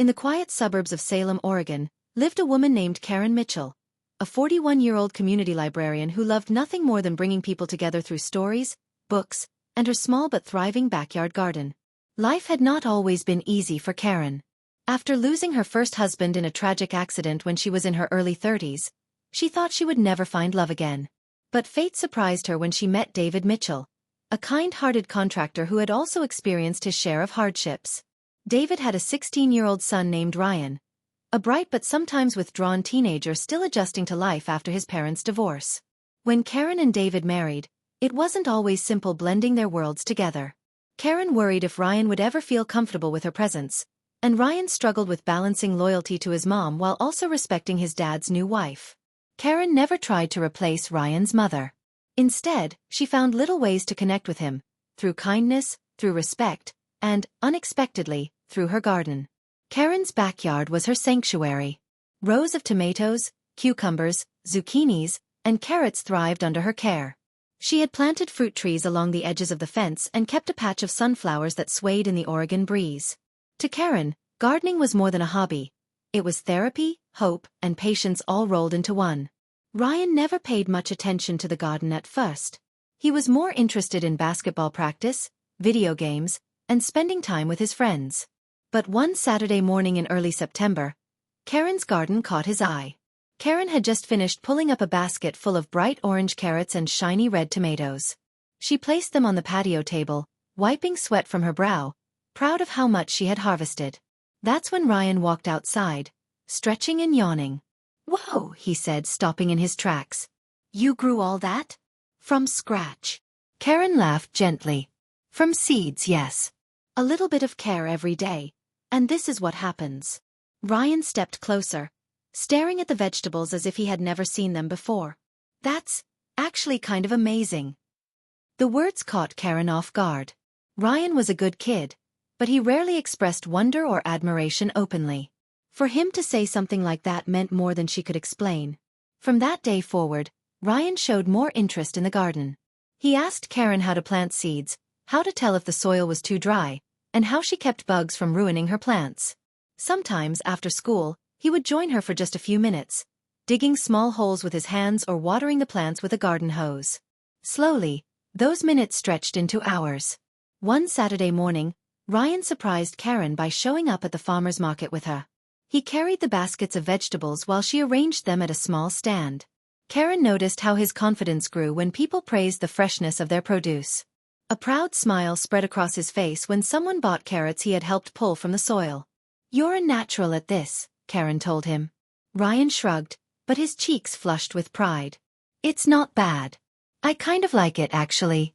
In the quiet suburbs of Salem, Oregon, lived a woman named Karen Mitchell, a 41-year-old community librarian who loved nothing more than bringing people together through stories, books, and her small but thriving backyard garden. Life had not always been easy for Karen. After losing her first husband in a tragic accident when she was in her early 30s, she thought she would never find love again. But fate surprised her when she met David Mitchell, a kind-hearted contractor who had also experienced his share of hardships. David had a 16-year-old son named Ryan, a bright but sometimes withdrawn teenager still adjusting to life after his parents' divorce. When Karen and David married, it wasn't always simple blending their worlds together. Karen worried if Ryan would ever feel comfortable with her presence, and Ryan struggled with balancing loyalty to his mom while also respecting his dad's new wife. Karen never tried to replace Ryan's mother. Instead, she found little ways to connect with him, through kindness, through respect, and, unexpectedly, through her garden. Karen's backyard was her sanctuary. Rows of tomatoes, cucumbers, zucchinis, and carrots thrived under her care. She had planted fruit trees along the edges of the fence and kept a patch of sunflowers that swayed in the Oregon breeze. To Karen, gardening was more than a hobby. It was therapy, hope, and patience all rolled into one. Ryan never paid much attention to the garden at first. He was more interested in basketball practice, video games, and spending time with his friends. But one Saturday morning in early September, Karen's garden caught his eye. Karen had just finished pulling up a basket full of bright orange carrots and shiny red tomatoes. She placed them on the patio table, wiping sweat from her brow, proud of how much she had harvested. That's when Ryan walked outside, stretching and yawning. "Whoa," he said, stopping in his tracks. "You grew all that? From scratch?" Karen laughed gently. "From seeds, yes. A little bit of care every day, and this is what happens." Ryan stepped closer, staring at the vegetables as if he had never seen them before. "That's actually kind of amazing." The words caught Karen off guard. Ryan was a good kid, but he rarely expressed wonder or admiration openly. For him to say something like that meant more than she could explain. From that day forward, Ryan showed more interest in the garden. He asked Karen how to plant seeds, how to tell if the soil was too dry, and how she kept bugs from ruining her plants. Sometimes, after school, he would join her for just a few minutes, digging small holes with his hands or watering the plants with a garden hose. Slowly, those minutes stretched into hours. One Saturday morning, Ryan surprised Karen by showing up at the farmer's market with her. He carried the baskets of vegetables while she arranged them at a small stand. Karen noticed how his confidence grew when people praised the freshness of their produce. A proud smile spread across his face when someone bought carrots he had helped pull from the soil. "You're a natural at this," Karen told him. Ryan shrugged, but his cheeks flushed with pride. "It's not bad. I kind of like it, actually."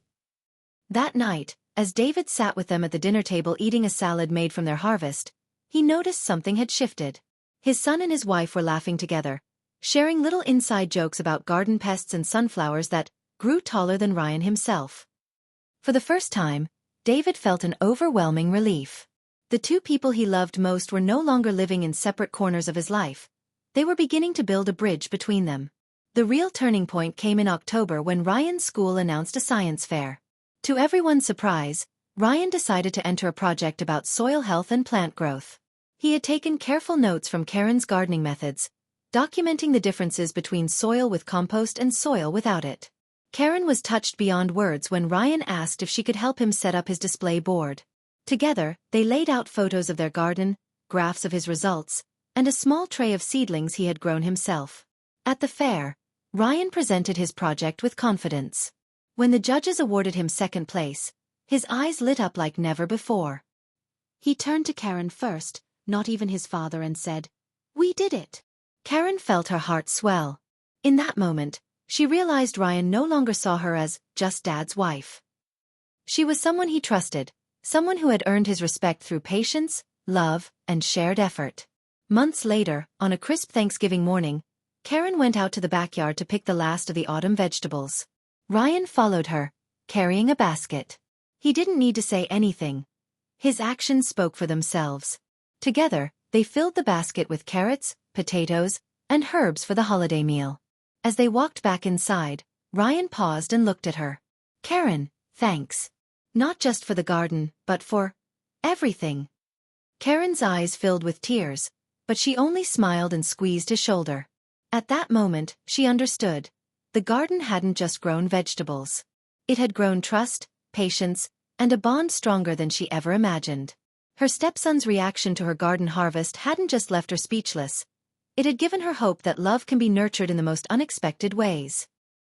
That night, as David sat with them at the dinner table eating a salad made from their harvest, he noticed something had shifted. His son and his wife were laughing together, sharing little inside jokes about garden pests and sunflowers that grew taller than Ryan himself. For the first time, David felt an overwhelming relief. The two people he loved most were no longer living in separate corners of his life. They were beginning to build a bridge between them. The real turning point came in October when Ryan's school announced a science fair. To everyone's surprise, Ryan decided to enter a project about soil health and plant growth. He had taken careful notes from Karen's gardening methods, documenting the differences between soil with compost and soil without it. Karen was touched beyond words when Ryan asked if she could help him set up his display board. Together, they laid out photos of their garden, graphs of his results, and a small tray of seedlings he had grown himself. At the fair, Ryan presented his project with confidence. When the judges awarded him second place, his eyes lit up like never before. He turned to Karen first, not even his father, and said, "We did it." Karen felt her heart swell. In that moment, she realized Ryan no longer saw her as just Dad's wife. She was someone he trusted, someone who had earned his respect through patience, love, and shared effort. Months later, on a crisp Thanksgiving morning, Karen went out to the backyard to pick the last of the autumn vegetables. Ryan followed her, carrying a basket. He didn't need to say anything. His actions spoke for themselves. Together, they filled the basket with carrots, potatoes, and herbs for the holiday meal. As they walked back inside, Ryan paused and looked at her. "Karen, thanks. Not just for the garden, but for everything." Karen's eyes filled with tears, but she only smiled and squeezed his shoulder. At that moment, she understood. The garden hadn't just grown vegetables. It had grown trust, patience, and a bond stronger than she ever imagined. Her stepson's reaction to her garden harvest hadn't just left her speechless. It had given her hope that love can be nurtured in the most unexpected ways.